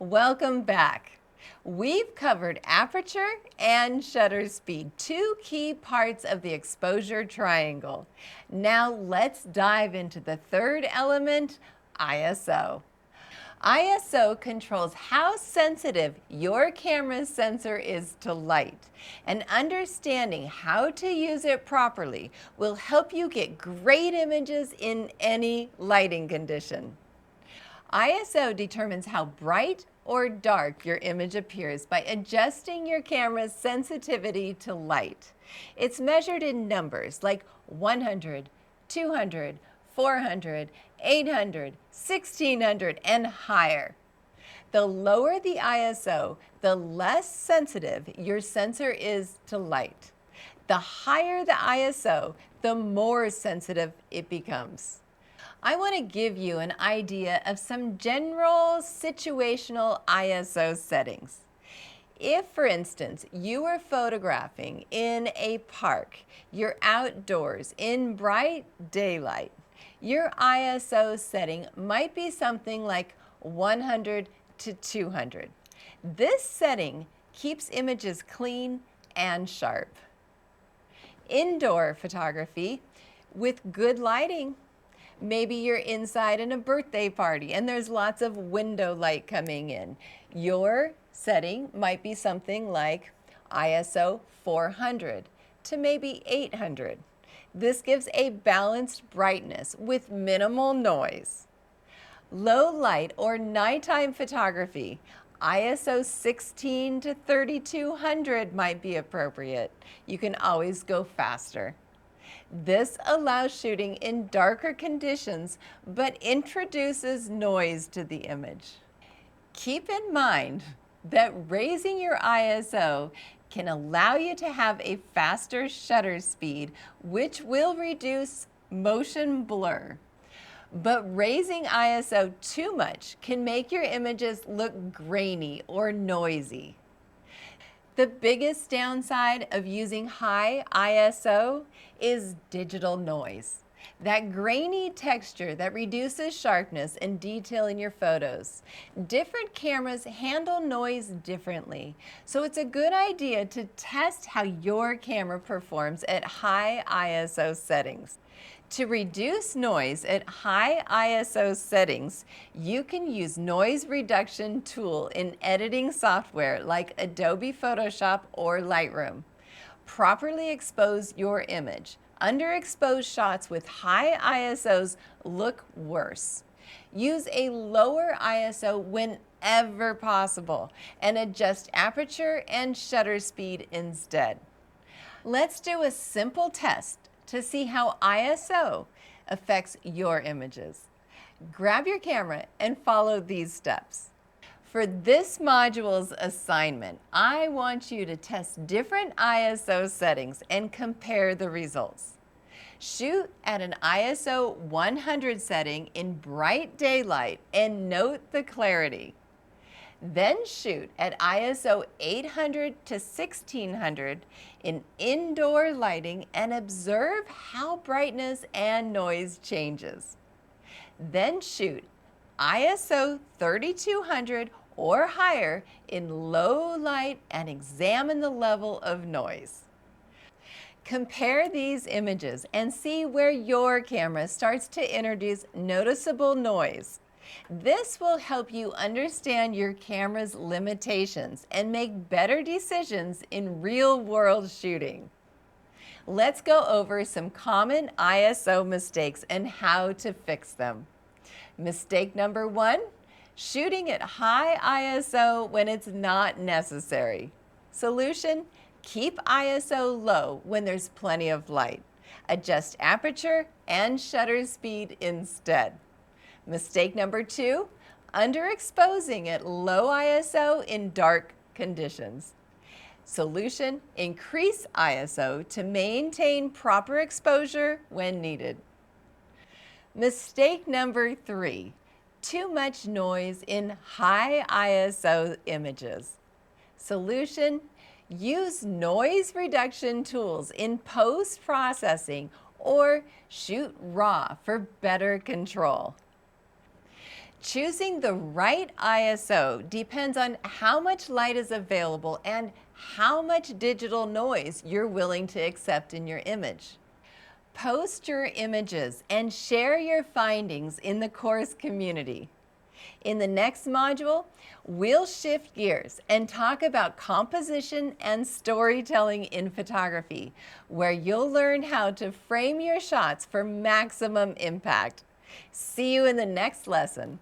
Welcome back. We've covered aperture and shutter speed, two key parts of the exposure triangle. Now let's dive into the third element, ISO. ISO controls how sensitive your camera's sensor is to light, and understanding how to use it properly will help you get great images in any lighting condition. ISO determines how bright or dark your image appears by adjusting your camera's sensitivity to light. It's measured in numbers like 100, 200, 400, 800, 1600, and higher. The lower the ISO, the less sensitive your sensor is to light. The higher the ISO, the more sensitive it becomes. I want to give you an idea of some general situational ISO settings. If, for instance, you are photographing in a park, you're outdoors in bright daylight, your ISO setting might be something like 100 to 200. This setting keeps images clean and sharp. Indoor photography with good lighting. Maybe you're inside in a birthday party and there's lots of window light coming in. Your setting might be something like ISO 400 to maybe 800. This gives a balanced brightness with minimal noise. Low light or nighttime photography, ISO 16 to 3200 might be appropriate. You can always go faster. This allows shooting in darker conditions, but introduces noise to the image. Keep in mind that raising your ISO can allow you to have a faster shutter speed, which will reduce motion blur. But raising ISO too much can make your images look grainy or noisy. The biggest downside of using high ISO is digital noise. That grainy texture that reduces sharpness and detail in your photos. Different cameras handle noise differently, so it's a good idea to test how your camera performs at high ISO settings. To reduce noise at high ISO settings, you can use noise reduction tool in editing software like Adobe Photoshop or Lightroom. Properly expose your image. Underexposed shots with high ISOs look worse. Use a lower ISO whenever possible and adjust aperture and shutter speed instead. Let's do a simple test to see how ISO affects your images. Grab your camera and follow these steps. For this module's assignment, I want you to test different ISO settings and compare the results. Shoot at an ISO 100 setting in bright daylight and note the clarity. Then shoot at ISO 800 to 1600 in indoor lighting and observe how brightness and noise changes. Then shoot ISO 3200 or higher in low light and examine the level of noise. Compare these images and see where your camera starts to introduce noticeable noise. This will help you understand your camera's limitations and make better decisions in real-world shooting. Let's go over some common ISO mistakes and how to fix them. Mistake number 1, shooting at high ISO when it's not necessary. Solution, keep ISO low when there's plenty of light. Adjust aperture and shutter speed instead. Mistake number 2, underexposing at low ISO in dark conditions. Solution, increase ISO to maintain proper exposure when needed. Mistake number 3, too much noise in high ISO images. Solution, use noise reduction tools in post-processing or shoot raw for better control. Choosing the right ISO depends on how much light is available and how much digital noise you're willing to accept in your image. Post your images and share your findings in the course community. In the next module, we'll shift gears and talk about composition and storytelling in photography, where you'll learn how to frame your shots for maximum impact. See you in the next lesson.